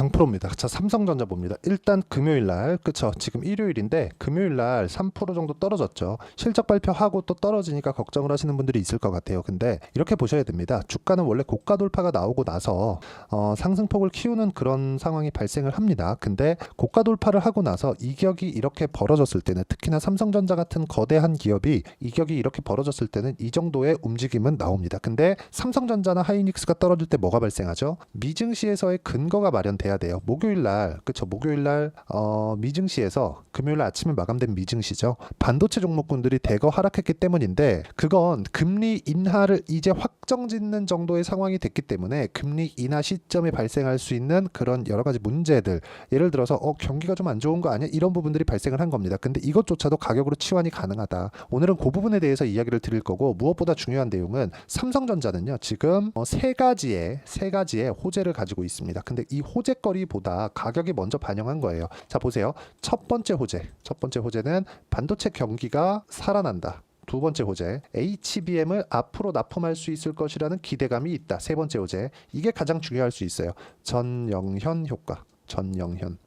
강프로입니다. 자, 삼성전자 봅니다. 일단 금요일날, 그쵸? 지금 일요일인데 금요일날 3% 정도 떨어졌죠. 실적 발표하고 또 떨어지니까 걱정을 하시는 분들이 있을 것 같아요. 근데 이렇게 보셔야 됩니다. 주가는 원래 고가 돌파가 나오고 나서 상승폭을 키우는 그런 상황이 발생을 합니다. 근데 고가 돌파를 하고 나서 이격이 이렇게 벌어졌을 때는, 특히나 삼성전자 같은 거대한 기업이 이격이 이렇게 벌어졌을 때는 이 정도의 움직임은 나옵니다. 근데 삼성전자나 하이닉스가 떨어질 때 뭐가 발생하죠? 미증시에서의 근거가 마련돼야 돼요. 목요일날, 그쵸? 목요일날 미증시에서 금요일 아침에 마감된 미증시죠. 반도체 종목군들이 대거 하락했기 때문인데, 그건 금리 인하를 이제 확정짓는 정도의 상황이 됐기 때문에 금리 인하 시점에 발생할 수 있는 그런 여러 가지 문제들, 예를 들어서 경기가 좀 안 좋은 거 아니야? 이런 부분들이 발생을 한 겁니다. 근데 이것조차도 가격으로 치환이 가능하다. 오늘은 그 부분에 대해서 이야기를 드릴 거고, 무엇보다 중요한 내용은 삼성전자는요, 지금 세 가지의 호재를 가지고 있습니다. 근데 이 호재거리보다 가격이 먼저 반영한 거예요. 자, 보세요. 첫 번째 호재는 반도체 경기가 살아난다. 두 번째 호재, HBM을 앞으로 납품할 수 있을 것이라는 기대감이 있다. 세 번째 호재, 이게 가장 중요할 수 있어요. 전영현 효과.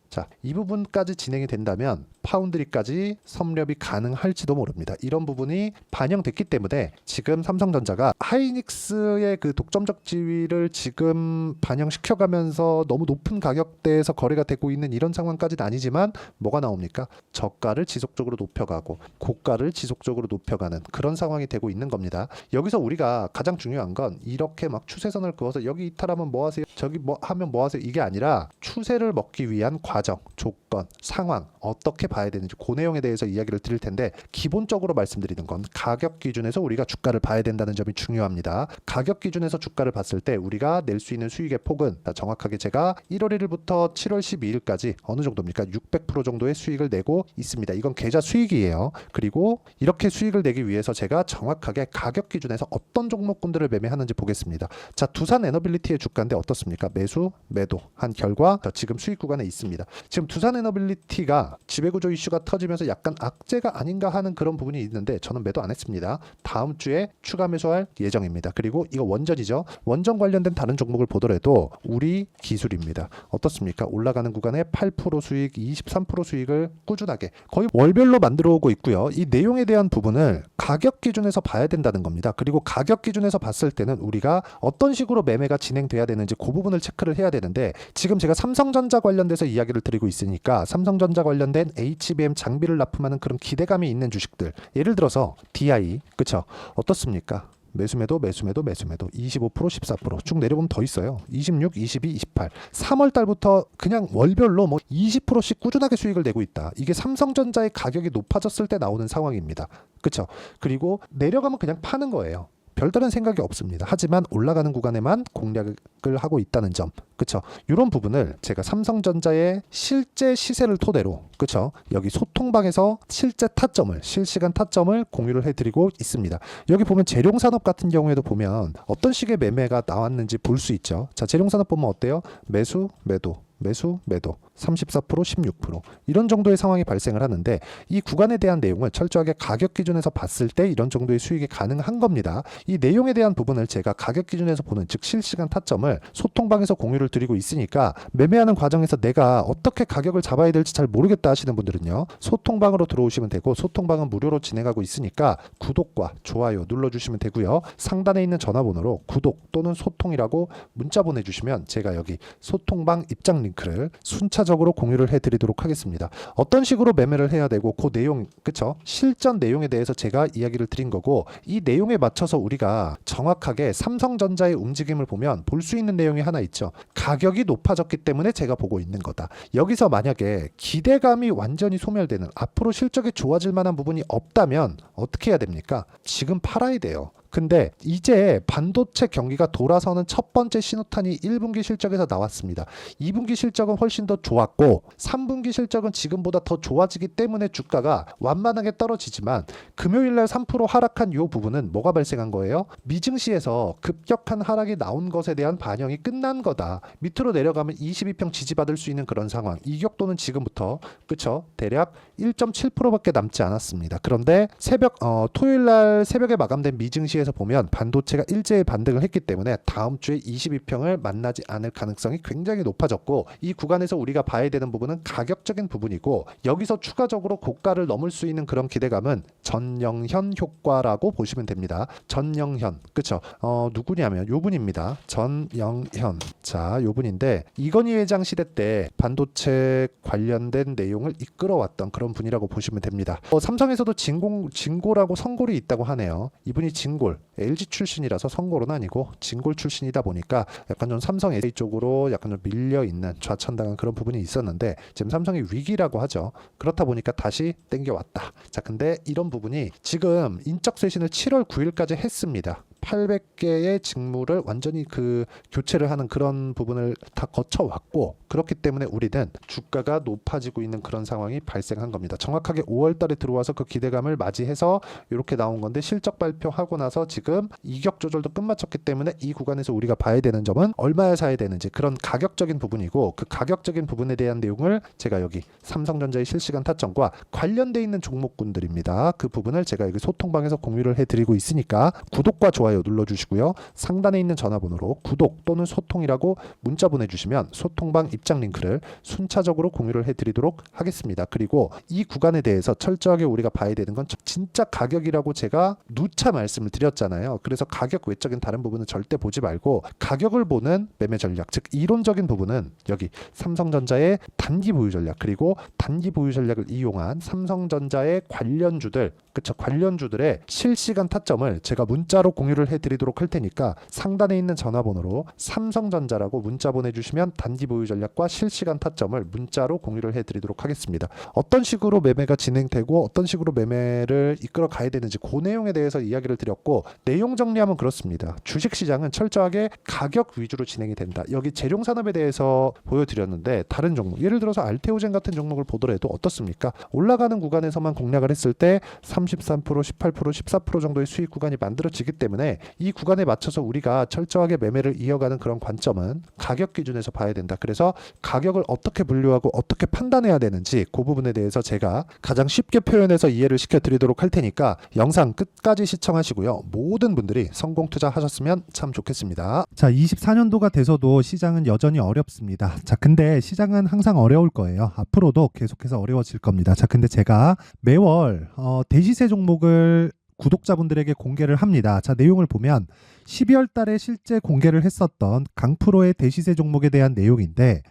자, 이 부분까지 진행이 된다면 파운드리까지 섭렵이 가능할지도 모릅니다. 이런 부분이 반영됐기 때문에 지금 삼성전자가 하이닉스의 그 독점적 지위를 지금 반영시켜가면서 너무 높은 가격대에서 거래가 되고 있는 이런 상황까지는 아니지만, 뭐가 나옵니까? 저가를 지속적으로 높여가고 고가를 지속적으로 높여가는 그런 상황이 되고 있는 겁니다. 여기서 우리가 가장 중요한 건 이렇게 막 추세선을 그어서 여기 이탈하면 뭐 하세요? 저기 뭐 하면 뭐 하세요? 이게 아니라 추세를 먹기 위한 과정, 조건, 상황, 어떻게 봐야 되는지 그 내용에 대해서 이야기를 드릴 텐데, 기본적으로 말씀드리는 건 가격 기준에서 우리가 주가를 봐야 된다는 점이 중요합니다. 가격 기준에서 주가를 봤을 때 우리가 낼 수 있는 수익의 폭은, 정확하게 제가 1월 1일부터 7월 12일까지 어느 정도입니까? 600% 정도의 수익을 내고 있습니다. 이건 계좌 수익이에요. 그리고 이렇게 수익을 내기 위해서 제가 정확하게 가격 기준에서 어떤 종목군들을 매매하는지 보겠습니다. 자, 두산 에너빌리티의 주가인데 어떻습니까? 매수, 매도 한 결과 지금 수익 구간에 있습니다. 지금 두산 에너빌리티가 지배구조 이슈가 터지면서 약간 악재가 아닌가 하는 그런 부분이 있는데, 저는 매도 안 했습니다. 다음 주에 추가 매수할 예정입니다. 그리고 이거 원전이죠. 원전 관련된 다른 종목을 보더라도 우리 기술입니다. 어떻습니까? 올라가는 구간에 8% 수익, 23% 수익을 꾸준하게 거의 월별로 만들어 오고 있고요. 이 내용에 대한 부분을 가격 기준에서 봐야 된다는 겁니다. 그리고 가격 기준에서 봤을 때는 우리가 어떤 식으로 매매가 진행돼야 되는지 그 부분을 체크를 해야 되는데, 지금 제가 삼성전자 관련돼서 이야기를 드리고 있으니까 삼성전자 관련된 HBM 장비를 납품하는 그런 기대감이 있는 주식들, 예를 들어서 DI, 그쵸? 어떻습니까? 매수매도 25%, 14%쭉 내려보면 더 있어요. 26, 22, 28. 3월 달부터 그냥 월별로 뭐 20%씩 꾸준하게 수익을 내고 있다. 이게 삼성전자의 가격이 높아졌을 때 나오는 상황입니다. 그쵸? 그리고 내려가면 그냥 파는 거예요. 별다른 생각이 없습니다. 하지만 올라가는 구간에만 공략을 하고 있다는 점, 그쵸? 이런 부분을 제가 삼성전자의 실제 시세를 토대로, 그쵸? 여기 소통방에서 실시간 타점을 공유를 해드리고 있습니다. 여기 보면 재룡산업 같은 경우에도 보면 어떤 식의 매매가 나왔는지 볼 수 있죠. 자, 재룡산업 보면 어때요? 매수, 매도. 34%, 16% 이런 정도의 상황이 발생을 하는데, 이 구간에 대한 내용을 철저하게 가격 기준에서 봤을 때 이런 정도의 수익이 가능한 겁니다. 이 내용에 대한 부분을 제가 가격 기준에서 보는, 즉 실시간 타점을 소통방에서 공유를 드리고 있으니까, 매매하는 과정에서 내가 어떻게 가격을 잡아야 될지 잘 모르겠다 하시는 분들은요, 소통방으로 들어오시면 되고, 소통방은 무료로 진행하고 있으니까 구독과 좋아요 눌러주시면 되고요. 상단에 있는 전화번호로 구독 또는 소통이라고 문자 보내주시면 제가 여기 소통방 입장 링크를 순차적으로 공유를 해드리도록 하겠습니다. 어떤 식으로 매매를 해야 되고 그 내용, 그쵸? 실전 내용에 대해서 제가 이야기를 드린 거고, 이 내용에 맞춰서 우리가 정확하게 삼성전자의 움직임을 보면 볼 수 있는 내용이 하나 있죠. 가격이 높아졌기 때문에 제가 보고 있는 거다. 여기서 만약에 기대감이 완전히 소멸되는, 앞으로 실적이 좋아질 만한 부분이 없다면 어떻게 해야 됩니까? 지금 팔아야 돼요. 근데 이제 반도체 경기가 돌아서는 첫 번째 신호탄이 1분기 실적에서 나왔습니다. 2분기 실적은 훨씬 더 좋았고 3분기 실적은 지금보다 더 좋아지기 때문에 주가가 완만하게 떨어지지만, 금요일날 3% 하락한 이 부분은 뭐가 발생한 거예요? 미증시에서 급격한 하락이 나온 것에 대한 반영이 끝난 거다. 밑으로 내려가면 22평 지지받을 수 있는 그런 상황. 이격도는 지금부터, 그쵸? 대략 1.7%밖에 남지 않았습니다. 그런데 토요일날 새벽에 마감된 미증시에서 분위기에서 보면 반도체가 일제히 반등을 했기 때문에 다음 주에 22평을 만나지 않을 가능성이 굉장히 높아졌고, 이 구간에서 우리가 봐야 되는 부분은 가격적인 부분이고, 여기서 추가적으로 고가를 넘을 수 있는 그런 기대감은 전영현 효과라고 보시면 됩니다. 전영현, 그쵸? 누구냐면 요 분입니다. 전영현. 자, 요 분인데 이건희 회장 시대 때 반도체 관련된 내용을 이끌어왔던 그런 분이라고 보시면 됩니다. 삼성에서도 진골하고 성골이 있다고 하네요. 이분이 진골, LG 출신이라서 성골은 아니고 진골 출신이다 보니까 약간 좀 삼성 SA 쪽으로 약간 좀 밀려 있는 좌천당한 그런 부분이 있었는데, 지금 삼성이 위기라고 하죠. 그렇다 보니까 다시 땡겨왔다. 자, 근데 이런 부분이 지금 인적 쇄신을 7월 9일까지 했습니다. 800개의 직무를 완전히 교체를 하는 그런 부분을 다 거쳐왔고, 그렇기 때문에 우리는 주가가 높아지고 있는 그런 상황이 발생한 겁니다. 정확하게 5월 달에 들어와서 그 기대감을 맞이해서 이렇게 나온 건데, 실적 발표하고 나서 지금 이격 조절도 끝마쳤기 때문에 이 구간에서 우리가 봐야 되는 점은 얼마에 사야 되는지, 그런 가격적인 부분이고, 그 가격적인 부분에 대한 내용을 제가 여기 삼성전자의 실시간 타점과 관련돼 있는 종목군들입니다. 그 부분을 제가 여기 소통방에서 공유를 해드리고 있으니까 구독과 좋아요 눌러주시고요. 상단에 있는 전화번호로 구독 또는 소통이라고 문자 보내주시면 소통방 입장 링크를 순차적으로 공유를 해드리도록 하겠습니다. 그리고 이 구간에 대해서 철저하게 우리가 봐야 되는 건 진짜 가격이라고 제가 누차 말씀을 드렸잖아요. 그래서 가격 외적인 다른 부분은 절대 보지 말고 가격을 보는 매매 전략, 즉 이론적인 부분은 여기 삼성전자의 단기 보유 전략, 그리고 단기 보유 전략을 이용한 삼성전자의 관련주들, 그쵸, 관련주들의 실시간 타점을 제가 문자로 공유를 해드리도록 할 테니까 상단에 있는 전화번호로 삼성전자라고 문자 보내주시면 단기 보유 전략과 실시간 타점을 문자로 공유를 해드리도록 하겠습니다. 어떤 식으로 매매가 진행되고 어떤 식으로 매매를 이끌어 가야 되는지 그 내용에 대해서 이야기를 드렸고, 내용 정리하면 그렇습니다. 주식시장은 철저하게 가격 위주로 진행이 된다. 여기 재룡산업에 대해서 보여드렸는데, 다른 종목, 예를 들어서 알테오젠 같은 종목을 보더라도 어떻습니까? 올라가는 구간에서만 공략을 했을 때 33%, 18%, 14% 정도의 수익 구간이 만들어지기 때문에 이 구간에 맞춰서 우리가 철저하게 매매를 이어가는 그런 관점은 가격 기준에서 봐야 된다. 그래서 가격을 어떻게 분류하고 어떻게 판단해야 되는지 그 부분에 대해서 제가 가장 쉽게 표현해서 이해를 시켜드리도록 할 테니까 영상 끝까지 시청하시고요. 모든 분들이 성공 투자하셨으면 참 좋겠습니다. 자, 24년도가 돼서도 시장은 여전히 어렵습니다. 자, 근데 시장은 항상 어려울 거예요. 앞으로도 계속해서 어려워질 겁니다. 자, 근데 제가 매월 대시세 종목을 구독자분들에게 공개를 합니다. 자, 내용을 보면 12월 달에 실제 공개를 했었던 강프로의 대시세 종목에 대한 내용인데,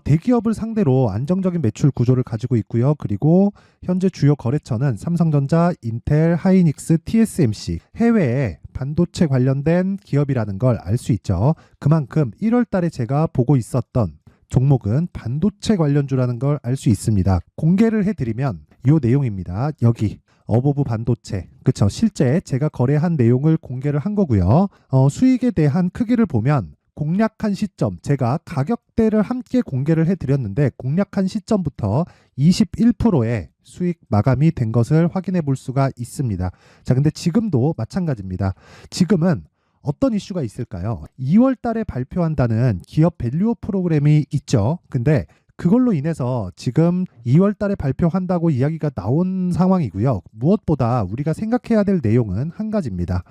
대기업을 상대로 안정적인 매출 구조를 가지고 있고요. 그리고 현재 주요 거래처는 삼성전자, 인텔, 하이닉스, TSMC, 해외에 반도체 관련된 기업이라는 걸 알 수 있죠. 그만큼 1월 달에 제가 보고 있었던 종목은 반도체 관련주라는 걸 알 수 있습니다. 공개를 해드리면 이 내용입니다. 여기 어보브 반도체, 그쵸? 실제 제가 거래한 내용을 공개를 한 거고요. 수익에 대한 크기를 보면 공략한 시점, 제가 가격대를 함께 공개를 해드렸는데 공략한 시점부터 21%의 수익 마감이 된 것을 확인해 볼 수가 있습니다. 자, 근데 지금도 마찬가지입니다. 지금은 어떤 이슈가 있을까요? 2월 달에 발표한다는 기업 밸류업 프로그램이 있죠. 근데 그걸로 인해서 지금 2월 달에 발표한다고 이야기가 나온 상황이고요. 무엇보다 우리가 생각해야 될 내용은 한 가지입니다.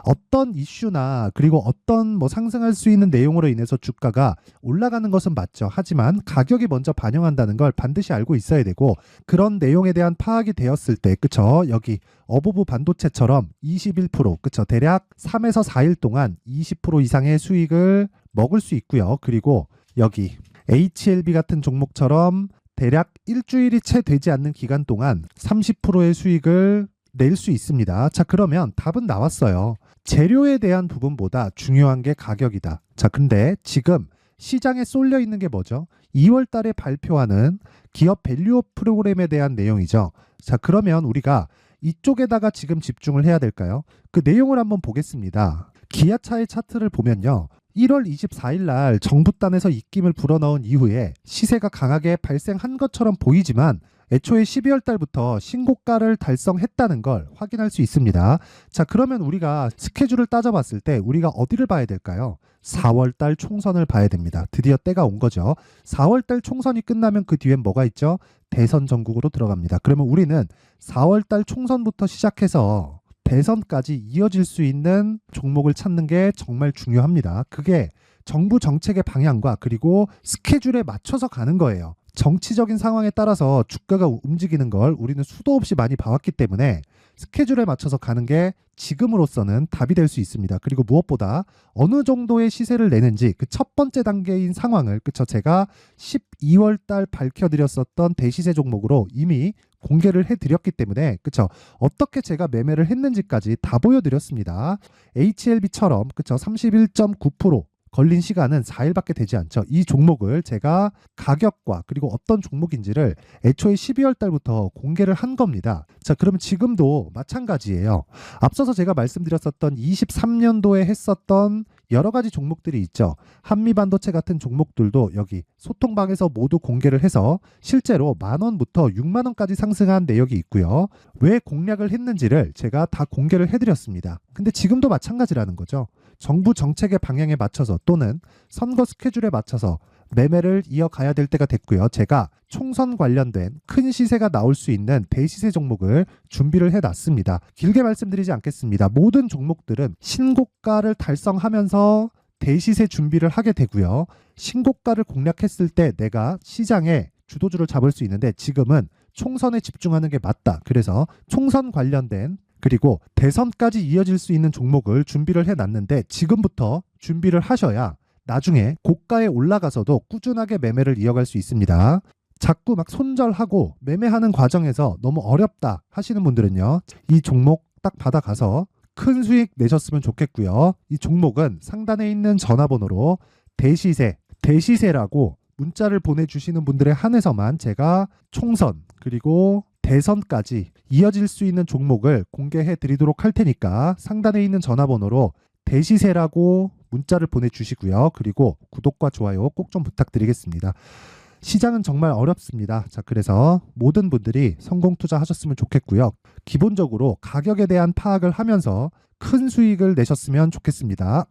어떤 이슈나 그리고 어떤 상승할 수 있는 내용으로 인해서 주가가 올라가는 것은 맞죠. 하지만 가격이 먼저 반영한다는 걸 반드시 알고 있어야 되고, 그런 내용에 대한 파악이 되었을 때, 그쵸? 여기 어보브 반도체처럼 21%, 그쵸? 대략 3에서 4일 동안 20% 이상의 수익을 먹을 수 있고요. 그리고 여기 HLB 같은 종목처럼 대략 일주일이 채 되지 않는 기간 동안 30%의 수익을 낼 수 있습니다. 자, 그러면 답은 나왔어요. 재료에 대한 부분보다 중요한 게 가격이다. 자, 근데 지금 시장에 쏠려 있는 게 뭐죠? 2월 달에 발표하는 기업 밸류업 프로그램에 대한 내용이죠. 자, 그러면 우리가 이쪽에다가 지금 집중을 해야 될까요? 그 내용을 한번 보겠습니다. 기아차의 차트를 보면요. 1월 24일 날 정부단에서 입김을 불어넣은 이후에 시세가 강하게 발생한 것처럼 보이지만 애초에 12월 달부터 신고가를 달성했다는 걸 확인할 수 있습니다. 자, 그러면 우리가 스케줄을 따져봤을 때 우리가 어디를 봐야 될까요? 4월 달 총선을 봐야 됩니다. 드디어 때가 온 거죠. 4월 달 총선이 끝나면 그 뒤엔 뭐가 있죠? 대선 전국으로 들어갑니다. 그러면 우리는 4월 달 총선부터 시작해서 대선까지 이어질 수 있는 종목을 찾는 게 정말 중요합니다. 그게 정부 정책의 방향과 그리고 스케줄에 맞춰서 가는 거예요. 정치적인 상황에 따라서 주가가 움직이는 걸 우리는 수도 없이 많이 봐왔기 때문에 스케줄에 맞춰서 가는 게 지금으로서는 답이 될 수 있습니다. 그리고 무엇보다 어느 정도의 시세를 내는지 그 첫 번째 단계인 상황을 제가 12월 달 밝혀드렸었던 대시세 종목으로 이미 공개를 해드렸기 때문에 어떻게 제가 매매를 했는지까지 다 보여드렸습니다. HLB처럼 31.9% 걸린 시간은 4일밖에 되지 않죠. 이 종목을 제가 가격과 그리고 어떤 종목인지를 애초에 12월 달부터 공개를 한 겁니다. 자, 그러면 지금도 마찬가지예요. 앞서서 제가 말씀드렸었던 23년도에 했었던 여러 가지 종목들이 있죠. 한미반도체 같은 종목들도 여기 소통방에서 모두 공개를 해서 실제로 10,000원부터 60,000원까지 상승한 내역이 있고요. 왜 공략을 했는지를 제가 다 공개를 해드렸습니다. 근데 지금도 마찬가지라는 거죠. 정부 정책의 방향에 맞춰서 또는 선거 스케줄에 맞춰서 매매를 이어가야 될 때가 됐고요. 제가 총선 관련된 큰 시세가 나올 수 있는 대시세 종목을 준비를 해놨습니다. 길게 말씀드리지 않겠습니다. 모든 종목들은 신고가를 달성하면서 대시세 준비를 하게 되고요. 신고가를 공략했을 때 내가 시장에 주도주를 잡을 수 있는데 지금은 총선에 집중하는 게 맞다. 그래서 총선 관련된 그리고 대선까지 이어질 수 있는 종목을 준비를 해놨는데 지금부터 준비를 하셔야 나중에 고가에 올라가서도 꾸준하게 매매를 이어갈 수 있습니다. 자꾸 막 손절하고 매매하는 과정에서 너무 어렵다 하시는 분들은요. 이 종목 딱 받아가서 큰 수익 내셨으면 좋겠고요. 이 종목은 상단에 있는 전화번호로 대시세라고 문자를 보내주시는 분들에 한해서만 제가 총선 그리고 대선까지 이어질 수 있는 종목을 공개해 드리도록 할 테니까 상단에 있는 전화번호로 대시세라고 문자를 보내주시고요. 그리고 구독과 좋아요 꼭 좀 부탁드리겠습니다. 시장은 정말 어렵습니다. 자, 그래서 모든 분들이 성공 투자하셨으면 좋겠고요. 기본적으로 가격에 대한 파악을 하면서 큰 수익을 내셨으면 좋겠습니다.